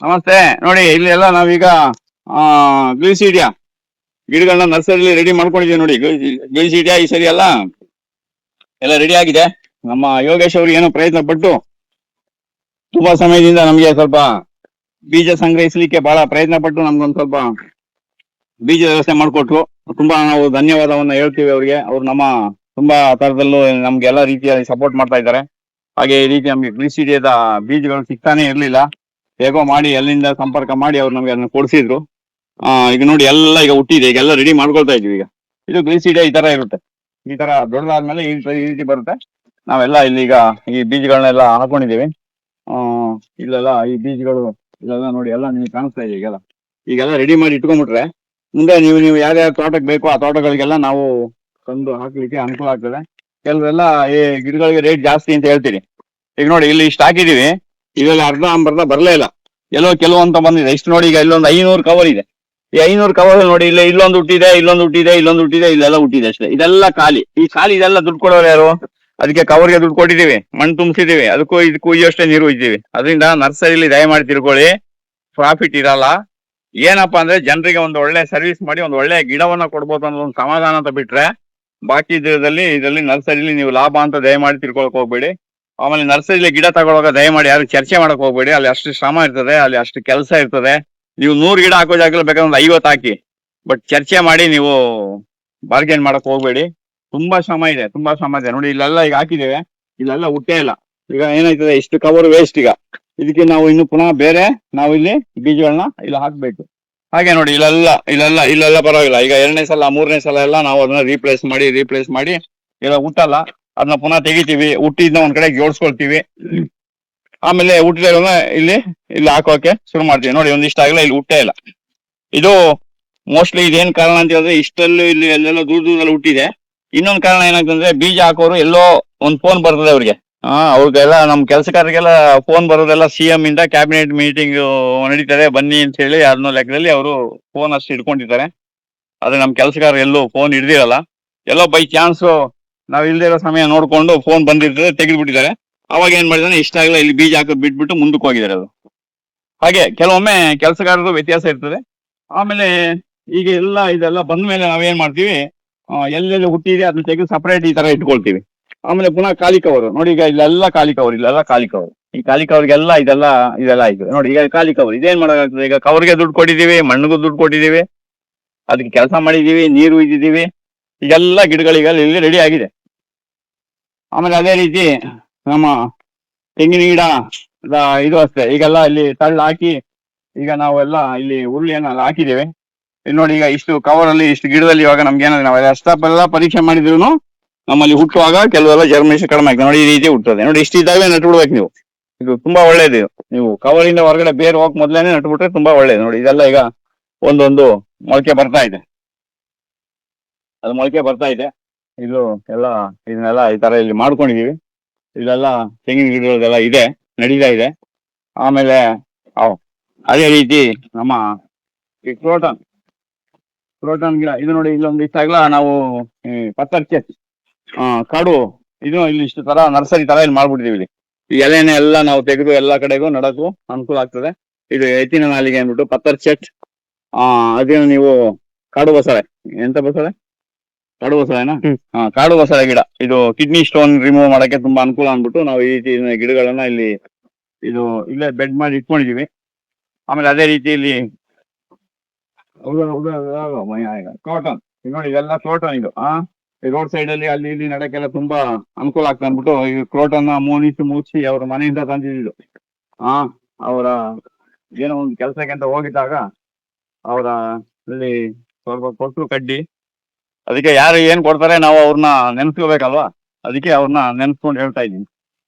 ನಮಸ್ತೆ. ನೋಡಿ ಇಲ್ಲಿ ಎಲ್ಲ ನಾವೀಗ ಗ್ಲೀಸಿಡಿಯಾ ಗಿಡಗಳನ್ನ ನರ್ಸರಿಲಿ ರೆಡಿ ಮಾಡ್ಕೊಂಡಿದೀವಿ. ನೋಡಿ ಗ್ಲೀಸಿಡಿಯಾ ಈ ಸರಿ ಎಲ್ಲ ರೆಡಿ ಆಗಿದೆ. ನಮ್ಮ ಯೋಗೇಶ್ ಅವರು ಏನೋ ಪ್ರಯತ್ನ ಪಟ್ಟು ತುಂಬಾ ಸಮಯದಿಂದ ನಮ್ಗೆ ಸ್ವಲ್ಪ ಬೀಜ ಸಂಗ್ರಹಿಸಲಿಕ್ಕೆ ಬಹಳ ಪ್ರಯತ್ನ ಪಟ್ಟು ನಮ್ಗೊಂದು ಸ್ವಲ್ಪ ಬೀಜ ವ್ಯವಸ್ಥೆ ಮಾಡಿಕೊಟ್ರು. ತುಂಬಾ ನಾವು ಧನ್ಯವಾದವನ್ನ ಹೇಳ್ತೀವಿ ಅವ್ರಿಗೆ. ಅವ್ರು ನಮ್ಮ ತುಂಬಾ ತರದಲ್ಲೂ ನಮ್ಗೆ ಎಲ್ಲ ರೀತಿಯಾಗಿ ಸಪೋರ್ಟ್ ಮಾಡ್ತಾ ಇದ್ದಾರೆ. ಹಾಗೆ ಈ ರೀತಿ ನಮ್ಗೆ ಗ್ಲೀಸಿಡಿಯಾದ ಬೀಜಗಳು ಸಿಗ್ತಾನೆ ಇರ್ಲಿಲ್ಲ. ಹೇಗೋ ಮಾಡಿ ಎಲ್ಲಿಂದ ಸಂಪರ್ಕ ಮಾಡಿ ಅವ್ರು ನಮ್ಗೆ ಅದನ್ನ ಕೊಡಿಸಿದ್ರು. ಈಗ ನೋಡಿ ಎಲ್ಲ ಈಗ ಹುಟ್ಟಿದೆ, ಈಗೆಲ್ಲ ರೆಡಿ ಮಾಡ್ಕೊಳ್ತಾ ಇದೀವಿ. ಈಗ ಇದು ಗ್ಲೀಸಿಡಿಯಾ ಈ ತರ ಇರುತ್ತೆ. ಈ ತರ ದೊಡ್ಡದಾದ್ಮೇಲೆ ಈ ರೀತಿ ಬರುತ್ತೆ. ನಾವೆಲ್ಲ ಇಲ್ಲಿ ಈಗ ಈ ಬೀಜಗಳನ್ನೆಲ್ಲ ಹಾಕೊಂಡಿದ್ದೀವಿ. ಇಲ್ಲೆಲ್ಲ ಈ ಬೀಜಗಳು ಇಲ್ಲೆಲ್ಲ ನೋಡಿ ಎಲ್ಲ ನಿಮ್ಗೆ ಕಾಣಿಸ್ತಾ ಇದೆ. ಈಗೆಲ್ಲ ರೆಡಿ ಮಾಡಿ ಇಟ್ಕೊಂಡ್ಬಿಟ್ರೆ ಮುಂದೆ ನೀವು ಯಾವ್ಯಾವ ತೋಟಕ್ಕೆ ಬೇಕೋ ಆ ತೋಟಗಳಿಗೆಲ್ಲ ನಾವು ತಂದು ಹಾಕ್ಲಿಕ್ಕೆ ಅನುಕೂಲ ಆಗ್ತದೆ. ಕೆಲವೆಲ್ಲ ಈ ಗಿಡಗಳಿಗೆ ರೇಟ್ ಜಾಸ್ತಿ ಅಂತ ಹೇಳ್ತೀರಿ. ಈಗ ನೋಡಿ ಇಲ್ಲಿ ಇಷ್ಟು ಹಾಕಿದೀವಿ, ಇದರಲ್ಲಿ ಅರ್ಧ ಬರಲೇ ಇಲ್ಲ. ಕೆಲವೊಂದು ಬಂದಿದೆ. ಇಷ್ಟು ನೋಡಿ, ಈಗ ಇಲ್ಲೊಂದು 500 ಕವರ್ ಇದೆ. ಈ 500 ಕವರ್ ನೋಡಿ, ಇಲ್ಲೊಂದು ಹುಟ್ಟಿದೆ, ಇಲ್ಲೊಂದು ಹುಟ್ಟಿದೆ, ಇಲ್ಲೆಲ್ಲ ಹುಟ್ಟಿದೆ ಅಷ್ಟೇ. ಇದೆಲ್ಲ ಖಾಲಿ. ಈ ಖಾಲಿ ಇದೆಲ್ಲ ದುಡ್ಡು ಕೊಡೋರು ಯಾರು? ಅದಕ್ಕೆ ಕವರ್ಗೆ ದುಡ್ಡು ಕೊಟ್ಟಿದ್ದೀವಿ, ಮಣ್ಣು ತುಂಬಿಸಿದೀವಿ, ಅದಕ್ಕೂ ಇದಕ್ಕೂ ಅಷ್ಟೇ ನೀರು ಇದ್ದೀವಿ. ಅದರಿಂದ ನರ್ಸರಿಲಿ ದಯಮಾಡಿ ತಿಳ್ಕೊಳ್ಳಿ, ಪ್ರಾಫಿಟ್ ಇರಲ್ಲ. ಏನಪ್ಪಾ ಅಂದ್ರೆ ಜನರಿಗೆ ಒಂದು ಒಳ್ಳೆ ಸರ್ವಿಸ್ ಮಾಡಿ ಒಂದು ಒಳ್ಳೆ ಗಿಡವನ್ನ ಕೊಡ್ಬೋದು ಅನ್ನೋ ಒಂದು ಸಮಾಧಾನ ಅಂತ ಬಿಟ್ರೆ ಬಾಕಿ ಇದರಲ್ಲಿ ನರ್ಸರಿಲಿ ನೀವು ಲಾಭ ಅಂತ ದಯಮಾಡಿ ತಿಳ್ಕೊಳಕ್ ಹೋಗ್ಬೇಡಿ. ಆಮೇಲೆ ನರ್ಸರಿಲಿ ಗಿಡ ತಗೊಳ್ಳುವಾಗ ದಯಮಾಡಿ ಯಾರು ಚರ್ಚೆ ಮಾಡಕ್ ಹೋಗ್ಬೇಡಿ. ಅಲ್ಲಿ ಅಷ್ಟು ಶ್ರಮ ಇರ್ತದೆ, ಅಲ್ಲಿ ಅಷ್ಟು ಕೆಲಸ ಇರ್ತದೆ. ನೀವು 100 ಗಿಡ ಹಾಕೋ ಜಾಗದಲ್ಲಿ ಬೇಕಾದ್ರೆ ಒಂದು 50 ಹಾಕಿ, ಬಟ್ ಚರ್ಚೆ ಮಾಡಿ ನೀವು ಬಾರ್ಗೇನ್ ಮಾಡಕ್ ಹೋಗ್ಬೇಡಿ. ತುಂಬಾ ಶ್ರಮ ಇದೆ. ನೋಡಿ ಇಲ್ಲೆಲ್ಲ ಈಗ ಹಾಕಿದ್ದೇವೆ, ಇಲ್ಲೆಲ್ಲ ಹುಟ್ಟೇ ಇಲ್ಲ. ಈಗ ಏನಾಯ್ತದೆ, ಇಷ್ಟು ಕವರ್ ವೇಸ್ಟ್. ಈಗ ಇದಕ್ಕೆ ನಾವು ಇನ್ನು ಪುನಃ ಬೇರೆ ನಾವು ಇಲ್ಲಿ ಬೀಜಗಳನ್ನ ಇಲ್ಲಿ ಹಾಕ್ಬೇಕು. ಹಾಗೆ ನೋಡಿ ಇಲ್ಲೆಲ್ಲ ಪರವಾಗಿಲ್ಲ. ಈಗ 2ನೇ ಸಲ 3ನೇ ಸಲ ಎಲ್ಲ ನಾವು ಅದನ್ನ ರೀಪ್ಲೇಸ್ ಮಾಡಿ ಇಲ್ಲ ಹುಟ್ಟಲ್ಲ, ಅದನ್ನ ಪುನಃ ತೆಗಿತೀವಿ. ಹುಟ್ಟಿದ್ನ ಒಂದ್ ಕಡೆ ಜೋಡಿಸ್ಕೊಳ್ತೀವಿ. ಆಮೇಲೆ ಹುಟ್ಟಿದ ಇಲ್ಲಿ ಹಾಕೋಕೆ ಶುರು ಮಾಡ್ತೀವಿ. ನೋಡಿ ಒಂದಿಷ್ಟಾಗಲ್ಲ, ಇಲ್ಲಿ ಹುಟ್ಟೇ ಇಲ್ಲ. ಇದು ಮೋಸ್ಟ್ಲಿ ಇದೇನ್ ಕಾರಣ ಅಂತ ಹೇಳಿದ್ರೆ, ಇಷ್ಟಲ್ಲೂ ಇಲ್ಲಿ ಎಲ್ಲೆಲ್ಲ ದೂರದಲ್ಲಿ ಹುಟ್ಟಿದೆ. ಇನ್ನೊಂದು ಕಾರಣ ಏನಾಗ್ತಂದ್ರೆ, ಬೀಜ ಹಾಕೋರು ಎಲ್ಲೋ ಒಂದು ಫೋನ್ ಬರ್ತದೆ ಅವ್ರಿಗೆ. ಅವ್ರಿಗೆಲ್ಲ ನಮ್ ಕೆಲಸಗಾರರಿಗೆಲ್ಲ ಫೋನ್ ಬರೋದೆಲ್ಲ CM ಇಂದ ಕ್ಯಾಬಿನೆಟ್ ಮೀಟಿಂಗ್ ನಡೀತದೆ ಬನ್ನಿ ಅಂತ ಹೇಳಿ ಅನ್ನೋ ಲೆಕ್ಕದಲ್ಲಿ ಅವರು ಫೋನ್ ಅಷ್ಟು ಇಟ್ಕೊಂಡಿರ್ತಾರೆ. ಆದ್ರೆ ನಮ್ ಕೆಲಸಗಾರ ಎಲ್ಲೂ ಫೋನ್ ಹಿಡ್ದಿರಲ್ಲ. ಎಲ್ಲೋ ಬೈ ಚಾನ್ಸ್ ನಾವ್ ಇಲ್ದೇ ಇರೋ ಸಮಯ ನೋಡ್ಕೊಂಡು ಫೋನ್ ಬಂದಿರ್ತದೆ, ತೆಗೆದ್ಬಿಟ್ಟಿದ್ದಾರೆ. ಅವಾಗ ಏನ್ ಮಾಡಿದಾನೆ, ಇಷ್ಟ ಆಗಲ್ಲ, ಇಲ್ಲಿ ಬೀಜ ಹಾಕೋದು ಬಿಟ್ಬಿಟ್ಟು ಮುಂದಕ್ಕೆ ಹೋಗಿದ್ದಾರೆ. ಅದು ಹಾಗೆ ಕೆಲವೊಮ್ಮೆ ಕೆಲಸಗಾರರು ವ್ಯತ್ಯಾಸ ಇರ್ತದೆ. ಆಮೇಲೆ ಈಗ ಇದೆಲ್ಲ ಬಂದ್ಮೇಲೆ ನಾವೇನ್ ಮಾಡ್ತೀವಿ, ಎಲ್ಲೆಲ್ಲಿ ಹುಟ್ಟಿದೆ ಅದನ್ನ ತೆಗೆದು ಸಪರೇಟ್ ಈ ತರ ಇಟ್ಕೊಳ್ತೀವಿ. ಆಮೇಲೆ ಪುನಃ ಖಾಲಿ ಕವರು ನೋಡಿ, ಈಗ ಇಲ್ಲೆಲ್ಲ ಖಾಲಿ ಕವರ್. ಈ ಖಾಲಿ ಕವರ್ಗೆಲ್ಲ ಇದೆಲ್ಲ ಆಯ್ತು. ನೋಡಿ ಈಗ ಖಾಲಿ ಕವರ್ ಇದೇನ್ ಮಾಡೋಕ್ಕಾಗ್ತದೆ. ಈಗ ಕವರ್ಗೆ ದುಡ್ಡು ಕೊಟ್ಟಿದ್ದೀವಿ, ಮಣ್ಣಿಗೂ ದುಡ್ಡು ಕೊಟ್ಟಿದ್ದೀವಿ, ಅದಕ್ಕೆ ಕೆಲಸ ಮಾಡಿದೀವಿ, ನೀರು ಇದ್ದಿದ್ದೀವಿ. ಈಗೆಲ್ಲ ಗಿಡಗಳಿಗೆ ಇಲ್ಲಿ ರೆಡಿ ಆಗಿದೆ. ಆಮೇಲೆ ಅದೇ ರೀತಿ ನಮ್ಮ ತೆಂಗಿನ ಗಿಡ ಇದು ಅಷ್ಟೇ. ಈಗೆಲ್ಲ ಇಲ್ಲಿ ತಳ್ಳು ಹಾಕಿ ಈಗ ನಾವೆಲ್ಲ ಇಲ್ಲಿ ಉರುಳಿಯನ್ನ ಹಾಕಿದ್ದೇವೆ. ಇಲ್ಲಿ ನೋಡಿ, ಈಗ ಇಷ್ಟು ಕವರ್ ಅಲ್ಲಿ ಇಷ್ಟು ಗಿಡದಲ್ಲಿ ಇವಾಗ ನಮ್ಗೆ ಏನಾದ್ರೆ ನಾವು ಅಷ್ಟೆಲ್ಲ ಪರೀಕ್ಷೆ ಮಾಡಿದ್ರು ನಮ್ಮಲ್ಲಿ ಹುಟ್ಟುವಾಗ ಕೆಲವೆಲ್ಲ ಜರ್ಮಿನೇಷನ್ ಕಡಿಮೆ ಆಗ್ತದೆ. ನೋಡಿ ಈ ರೀತಿ ಹುಟ್ಟುತ್ತದೆ. ನೋಡಿ ಇಷ್ಟು ಇದ್ದಾಗಲೇ ನಟ್ಬಿಡ್ಬೇಕು ನೀವು. ಇದು ತುಂಬಾ ಒಳ್ಳೇದು. ನೀವು ಕವರಿಂದ ಹೊರಗಡೆ ಬೇರೆ ಹೋಗಕ್ ಮೊದ್ಲೇನೆ ನಟ್ಬಿಟ್ರೆ ತುಂಬಾ ಒಳ್ಳೇದು. ನೋಡಿ ಇದೆಲ್ಲ ಈಗ ಒಂದೊಂದು ಮೊಳಕೆ ಬರ್ತಾ ಇದೆ. ಅದು ಮೊಳಕೆ ಬರ್ತಾ ಇದೆ. ಇದು ಇದನ್ನೆಲ್ಲ ಈ ತರ ಇಲ್ಲಿ ಮಾಡ್ಕೊಂಡಿದೀವಿ. ಇಲ್ಲೆಲ್ಲ ತೆಂಗಿನ ಗಿಡಗಳದೆಲ್ಲ ಇದೆ, ನಡೀತಾ ಇದೆ. ಆಮೇಲೆ ಅದೇ ರೀತಿ ನಮ್ಮ ಈ ಕ್ರೋಟನ್ ಗಿಡ ಇದು ನೋಡಿ, ಇಲ್ಲೊಂದು ಇಷ್ಟಾಗಲ್ಲ ನಾವು ಪತ್ತರ್ಕೆ ಕಾಡು ಇದು ಇಲ್ಲಿ ಇಷ್ಟು ತರ ನರ್ಸರಿ ತರ ಇಲ್ಲಿ ಮಾಡ್ಬಿಟ್ಟಿದೀವಿ. ಇಲ್ಲಿ ಈ ಎಲೆನೆ ಎಲ್ಲ ನಾವು ತೆಗೆದು ಎಲ್ಲಾ ಕಡೆಗೂ ನಡಕ್ಕೂ ಅನುಕೂಲ ಆಗ್ತದೆ. ಇದು ಎತ್ತಿನ ನಾಲಿಗೆ ಅಂದ್ಬಿಟ್ಟು ಪತ್ತರ್ ಚೆಟ್. ಅದೇನು ನೀವು ಕಾಡು ಬಸಳೆ, ಎಂತ ಬಸಳೆ? ಕಾಡು ಬಸಳೆನಾ? ಕಾಡು ಬಸಳೆ ಗಿಡ. ಇದು ಕಿಡ್ನಿ ಸ್ಟೋನ್ ರಿಮೂವ್ ಮಾಡಕ್ಕೆ ತುಂಬಾ ಅನುಕೂಲ ಅಂದ್ಬಿಟ್ಟು ನಾವು ಈ ರೀತಿ ಗಿಡಗಳನ್ನ ಇಲ್ಲೇ ಬೆಡ್ ಮಾಡಿ ಇಟ್ಕೊಂಡಿದೀವಿ. ಆಮೇಲೆ ಅದೇ ರೀತಿ ಇಲ್ಲಿ ಕ್ರೋಟನ್ ನೋಡಿ, ಇದೆಲ್ಲ ಕ್ರೋಟನ್. ಇದು ಈ ರೋಡ್ ಸೈಡ್ ಅಲ್ಲಿ ಅಲ್ಲಿ ಇಲ್ಲಿ ನಡಕ್ಕೆಲ್ಲ ತುಂಬಾ ಅನುಕೂಲ ಆಗ್ತದೆ ಅಂದ್ಬಿಟ್ಟು ಈ ಕ್ರೋಟನ್ ಮುಗಿಸಿ ಅವ್ರ ಮನೆಯಿಂದ ತಂದಿದ್ದು. ಅವರ ಏನೋ ಒಂದು ಕೆಲಸಕ್ಕೆ ಅಂತ ಹೋಗಿದ್ದಾಗ ಅವರ ಅಲ್ಲಿ ಸ್ವಲ್ಪ ಕೊಟ್ಟರು ಕಡ್ಡಿ. ಅದಕ್ಕೆ ಯಾರು ಏನ್ ಕೊಡ್ತಾರೆ ನಾವು ಅವ್ರನ್ನ ನೆನ್ಸ್ಕೋಬೇಕಲ್ವಾ, ಅದಕ್ಕೆ ಅವ್ರನ್ನ ನೆನ್ಸ್ಕೊಂಡು ಹೇಳ್ತಾ ಇದ್ದೀನಿ.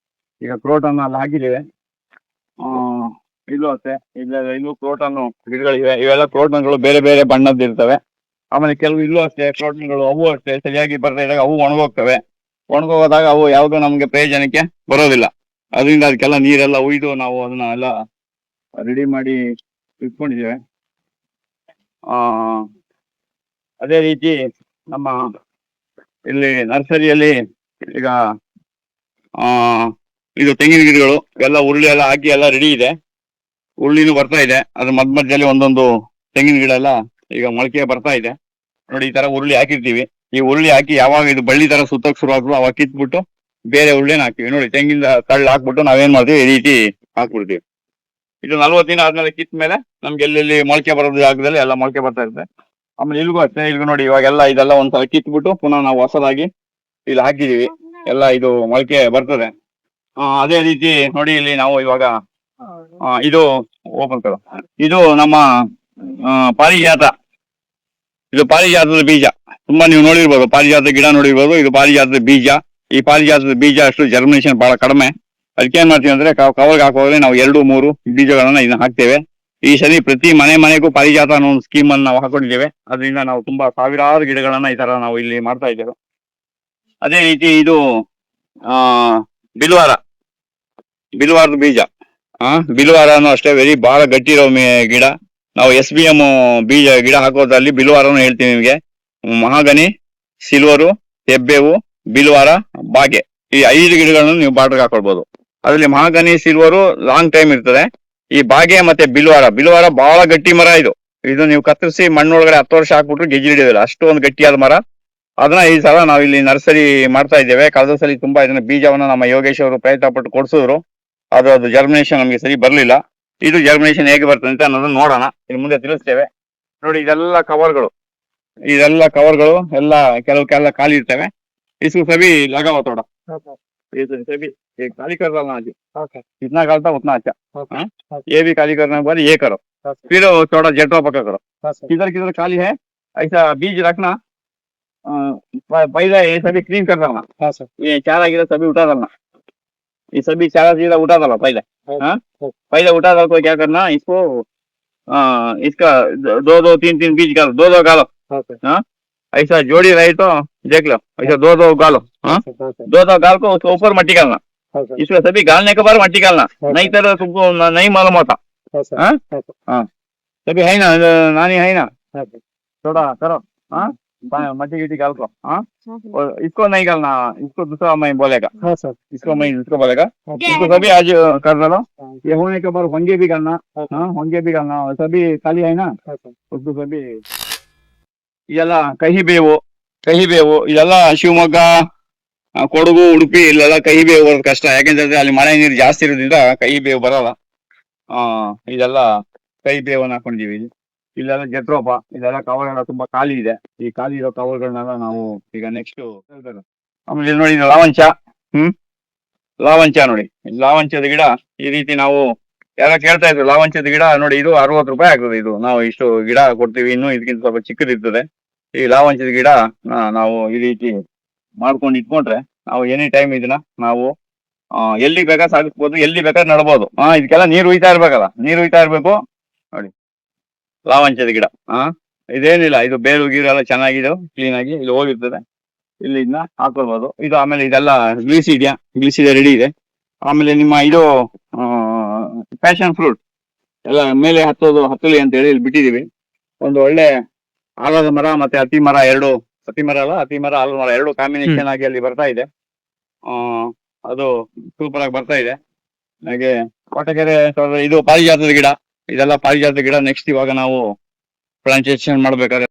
ಈಗ ಕ್ರೋಟನ್ ಅಲ್ಲಿ ಹಾಕಿದ್ದೇವೆ. ಇಲ್ಲೂ ಅಷ್ಟೇ, ಇಲ್ಲೂ ಕ್ರೋಟನ್ ಗಿಡಗಳಿವೆ. ಇವೆಲ್ಲ ಕ್ರೋಟನ್ಗಳು ಬೇರೆ ಬೇರೆ ಬಣ್ಣದ್ದು ಇರ್ತವೆ. ಆಮೇಲೆ ಕೆಲವು ಇಲ್ಲೂ ಅಷ್ಟೇ ಕ್ರೋಟನ್ಗಳು, ಅವು ಅಷ್ಟೇ ಸರಿಯಾಗಿ ಬರ್ತಾ ಇದ್ದಾಗ ಅವು ಒಣಗೋಗ್ತವೆ. ಒಣಗೋದಾಗ ಅವು ಯಾವುದು ನಮ್ಗೆ ಪ್ರಯೋಜನಕ್ಕೆ ಬರೋದಿಲ್ಲ. ಅದರಿಂದ ಅದಕ್ಕೆಲ್ಲ ನೀರೆಲ್ಲ ಉಯ್ದು ನಾವು ಅದನ್ನ ಎಲ್ಲ ರೆಡಿ ಮಾಡಿ ಇಟ್ಕೊಂಡಿದ್ದೇವೆ. ಅದೇ ರೀತಿ ನಮ್ಮ ಇಲ್ಲಿ ನರ್ಸರಿಯಲ್ಲಿ ಈಗ ಇದು ತೆಂಗಿನ ಗಿಡಗಳು ಎಲ್ಲ ಉರುಳಿ ಎಲ್ಲ ಹಾಕಿ ಎಲ್ಲ ರೆಡಿ ಇದೆ. ಉರುಳಿನೂ ಬರ್ತಾ ಇದೆ. ಅದ್ರ ಮಧ್ಯದಲ್ಲಿ ಒಂದೊಂದು ತೆಂಗಿನ ಗಿಡ ಎಲ್ಲ ಈಗ ಮೊಳಕೆ ಬರ್ತಾ ಇದೆ ನೋಡಿ. ಈ ತರ ಉರುಳಿ ಹಾಕಿರ್ತೀವಿ. ಈ ಉರುಳಿ ಹಾಕಿ ಯಾವಾಗ ಇದು ಬಳ್ಳಿ ತರ ಸುತ್ತಕ್ ಶುರು ಆಗ್ತದೆ ಅವಾಗ ಕಿತ್ಬಿಟ್ಟು ಬೇರೆ ಉರುಳಿನ ಹಾಕ್ತಿವಿ ನೋಡಿ. ತೆಂಗಿನ ತಳ್ಳ ಹಾಕ್ಬಿಟ್ಟು ನಾವೇನ್ ಮಾಡ್ತೀವಿ ಈ ರೀತಿ ಹಾಕ್ಬಿಡ್ತೀವಿ. ಇದು 40 ದಿನ ಆದ್ಮೇಲೆ ಕಿತ್ತ ಮೇಲೆ ನಮ್ಗೆ ಎಲ್ಲೆಲ್ಲಿ ಮೊಳಕೆ ಬರೋದು ಜಾಗದಲ್ಲಿ ಎಲ್ಲ ಮೊಳಕೆ ಬರ್ತಾ ಇರುತ್ತೆ. ಆಮೇಲೆ ಇಲ್ಗೂ ಅಷ್ಟೇ, ಇಲ್ಗೂ ನೋಡಿ ಇವಾಗೆಲ್ಲ ಇದೆಲ್ಲ ಒಂದ್ಸಲ ಕಿತ್ಬಿಟ್ಟು ಪುನಃ ನಾವು ಹೊಸದಾಗಿ ಇಲ್ಲಿ ಹಾಕಿದೀವಿ. ಎಲ್ಲ ಇದು ಮೊಳಕೆ ಬರ್ತದೆ. ಅದೇ ರೀತಿ ನೋಡಿ ಇಲ್ಲಿ ನಾವು ಇವಾಗ ಇದು ಓಪನ್ ಕರ, ಇದು ನಮ್ಮ ಪಾರಿಜಾತ. ಇದು ಪಾರಿಜಾತದ ಬೀಜ. ತುಂಬಾ ನೀವು ನೋಡಿರ್ಬೋದು, ಪಾರಿಜಾತ ಗಿಡ ನೋಡಿರ್ಬೋದು. ಇದು ಪಾರಿಜಾತದ ಬೀಜ. ಈ ಪಾರಿಜಾತದ ಬೀಜ ಅಷ್ಟು ಜರ್ಮಿನೇಷನ್ ಬಹಳ ಕಡಿಮೆ. ಅದಕ್ಕೆ ಏನ್ ಮಾಡ್ತೀವಿ ಅಂದ್ರೆ ಕವರ್ಗೆ ಹಾಕುವಾಗಲೇ ನಾವು 2-3 ಬೀಜಗಳನ್ನ ಇದನ್ನ ಹಾಕ್ತೇವೆ. ಈ ಸರಿ ಪ್ರತಿ ಮನೆಗೂ ಪಾರಿಜಾತ ಅನ್ನೋ ಒಂದು ಸ್ಕೀಮ್ ಅನ್ನು ನಾವು ಹಾಕೊಂಡಿದ್ದೇವೆ. ಅದರಿಂದ ನಾವು ತುಂಬಾ ಸಾವಿರಾರು ಗಿಡಗಳನ್ನ ಈ ತರ ನಾವು ಇಲ್ಲಿ ಮಾಡ್ತಾ ಇದ್ದೇವೆ. ಅದೇ ರೀತಿ ಇದು ಬಿಲ್ವಾರದ ಬೀಜ. ಬಿಲ್ವಾರನು ಅಷ್ಟೇ ಬಹಳ ಗಟ್ಟಿ ಇರೋ ಗಿಡ. ನಾವು SBM ಬೀಜ ಗಿಡ ಹಾಕೋದ್ರಲ್ಲಿ ಬಿಲ್ವಾರನು ಹೇಳ್ತೀವಿ ನಿಮಗೆ. ಮಹಾಗನಿ, ಸಿಲ್ವರು, ಹೆಬ್ಬೇವು, ಬಿಲ್ವಾರ, ಬಾಗೆ, ಈ 5 ಗಿಡಗಳನ್ನು ನೀವು ಬಾರ್ಡರ್ಗೆ ಹಾಕೊಳ್ಬಹುದು. ಅದರಲ್ಲಿ ಮಹಾಗನಿ, ಸಿಲ್ವರು ಲಾಂಗ್ ಟೈಮ್ ಇರ್ತದೆ. ಈ ಬಾಗೆ ಮತ್ತೆ ಬಿಲ್ವಾರ ಬಹಳ ಗಟ್ಟಿ ಮರ. ಇದು ನೀವು ಕತ್ತರಿಸಿ ಮಣ್ಣೊಳಗಡೆ 10 ವರ್ಷ ಹಾಕ್ಬಿಟ್ರು ಗೆಜ್ಜೆ ಹಿಡಿಯೋದಿಲ್ಲ, ಅಷ್ಟು ಒಂದು ಗಟ್ಟಿಯಾದ ಮರ. ಅದನ್ನ ಈ ಸಲ ನಾವು ಇಲ್ಲಿ ನರ್ಸರಿ ಮಾಡ್ತಾ ಇದ್ದೇವೆ. ಕಳೆದ ಸಲ ತುಂಬಾ ಇದನ್ನ ಬೀಜವನ್ನ ನಮ್ಮ ಯೋಗೇಶ್ ಅವರು ಪ್ರಯತ್ನ ಪಟ್ಟು ಕೊಡ್ಸಿದ್ರು. ಅದು ಜರ್ಮಿನೇಷನ್ ನಮಗೆ ಸರಿ ಬರ್ಲಿಲ್ಲ. ಇದು ಜರ್ಮಿನೇಷನ್ ಹೇಗೆ ಬರ್ತದೆ ಅಂತ ಅನ್ನೋದನ್ನ ನೋಡೋಣ, ಇನ್ನು ಮುಂದೆ ತಿಳಿಸ್ತೇವೆ. ನೋಡಿ ಇದೆಲ್ಲ ಕವರ್ಗಳು ಎಲ್ಲ ಕೆಲವು ಖಾಲಿ ಇರ್ತವೆ. इसको सभी लगा हुआ थोड़ा, ये सभी ये खाली कर डालना जी। जितना डालता उतना अच्छा। ये भी खाली करने के बाद ये करो, फिर थोड़ा जेटवा पक्का करो। किधर किधर खाली है ऐसा बीज रखना, पहले ये सभी क्लीन कर डालना। ये चारा गिरा सभी उठा डालना, ये सभी चारा चीरा उठा डाला पहले। पहले उठा डाल को क्या करना, इसको इसका 2-2, 3-3 बीज गालो, 2-2 गालो। ऐसा जोड़ी रही तो देख लो, ऐसा 2-2 गालो। 2-2 गाल को उसके ऊपर मट्टी डालना। इसमें सभी गालने के बाद मट्टी डालना, नहीं तो तुमको नहीं मालूम होता। सभी है ना, नानी है ना, थोड़ा करो। मट्टी गिट्टी गाल को। और इसको नहीं डालना, इसको दूसरा मैं बोलेगा। इसको मैं इसको बोलेगा। इसको सभी आज कर डालो। ये होने के बाद होंगे भी करना। होंगे भी करना, सभी खाली है ना, उसको सभी ಇದೆಲ್ಲ ಕಹಿಬೇವು ಇದೆಲ್ಲ ಶಿವಮೊಗ್ಗ, ಕೊಡಗು, ಉಡುಪಿ ಇಲ್ಲೆಲ್ಲ ಕಹಿಬೇವು ಬರೋದು ಕಷ್ಟ. ಯಾಕೆಂದ್ರೆ ಅಲ್ಲಿ ಮಳೆ ನೀರು ಜಾಸ್ತಿ ಇರೋದ್ರಿಂದ ಕಹಿಬೇವು ಬರಲ್ಲ. ಇದೆಲ್ಲ ಕಹಿಬೇವನ್ನ ಹಾಕೊಂಡಿದೀವಿ. ಇಲ್ಲೆಲ್ಲ ಜಟ್ರೋಪ, ಇದೆಲ್ಲ ಕವರ್ ಎಲ್ಲ ತುಂಬಾ ಖಾಲಿ ಇದೆ. ಈ ಖಾಲಿ ಇರೋ ಕವರ್ಗಳನ್ನೆಲ್ಲ ನಾವು ಈಗ ನೆಕ್ಸ್ಟ್ ಆಮೇಲೆ ನೋಡಿ ಲಾವಂಚ ನೋಡಿ. ಲಾವಂಚದ ಗಿಡ ಈ ರೀತಿ ನಾವು ಯಾರ ಕೇಳ್ತಾ ಇದ್ರು. ಲಾವಂಚದ ಗಿಡ ನೋಡಿ, ಇದು 60 ರೂಪಾಯಿ ಆಗ್ತದೆ. ಇದು ನಾವು ಇಷ್ಟು ಗಿಡ ಕೊಡ್ತೀವಿ, ಇನ್ನು ಇದಕ್ಕಿಂತ ಸ್ವಲ್ಪ ಚಿಕ್ಕದಿರ್ತದೆ. ಈ ಲಾವಂಚದ ಗಿಡ ನಾವು ಈ ರೀತಿ ಮಾಡ್ಕೊಂಡು ಇಟ್ಕೊಂಡ್ರೆ ನಾವು ಎನಿ ಟೈಮ್ ಇದನ್ನ ನಾವು ಎಲ್ಲಿ ಬೇಕಾದ್ರೆ ಸಾಗಿಸ್ಬೋದು, ಎಲ್ಲಿ ಬೇಕಾದ್ರೆ ನಡ್ಬೋದು. ಇದಕ್ಕೆಲ್ಲ ನೀರು ಹುಯ್ತಾ ಇರ್ಬೇಕಲ್ಲ, ನೀರು ಹುಯ್ತಾ ಇರ್ಬೇಕು ನೋಡಿ. ಲಾವಂಚದ ಗಿಡ ಇದೇನಿಲ್ಲ, ಇದು ಬೇರು ಗೀರೆಲ್ಲ ಚೆನ್ನಾಗಿದೆ, ಕ್ಲೀನ್ ಆಗಿ ಇಲ್ಲಿ ಹೋಗಿರ್ತದೆ. ಇಲ್ಲಿ ಇದನ್ನ ಹಾಕೊಳ್ಬೋದು. ಇದು ಆಮೇಲೆ ಇದೆಲ್ಲ ಗ್ಲಿಸಿಡಿಯಾ ರೆಡಿ ಇದೆ. ಆಮೇಲೆ ನಿಮ್ಮ ಇದು ಪ್ಯಾಷನ್ ಫ್ರೂಟ್ ಎಲ್ಲ ಮೇಲೆ ಹತ್ತಲಿ ಅಂತ ಹೇಳಿ ಇಲ್ಲಿ ಬಿಟ್ಟಿದೀವಿ. ಒಂದು ಒಳ್ಳೆ ಆಲದ ಮರ ಮತ್ತೆ ಅತಿ ಮರ ಆಲದ ಮರ ಎರಡು ಕಾಂಬಿನೇಷನ್ ಆಗಿ ಅಲ್ಲಿ ಬರ್ತಾ ಇದೆ. ಅದು ಸೂಪರ್ ಆಗಿ ಬರ್ತಾ ಇದೆ. ಹಾಗೆ ಕೋಟಗೆರೆ ಇದು ಪಾರಿಜಾತದ ಗಿಡ, ಇದೆಲ್ಲ ಪಾರಿಜಾತದ ಗಿಡ. ನೆಕ್ಸ್ಟ್ ಇವಾಗ ನಾವು ಪ್ಲಾಂಟೇಶನ್ ಮಾಡ್ಬೇಕಾದ್ರೆ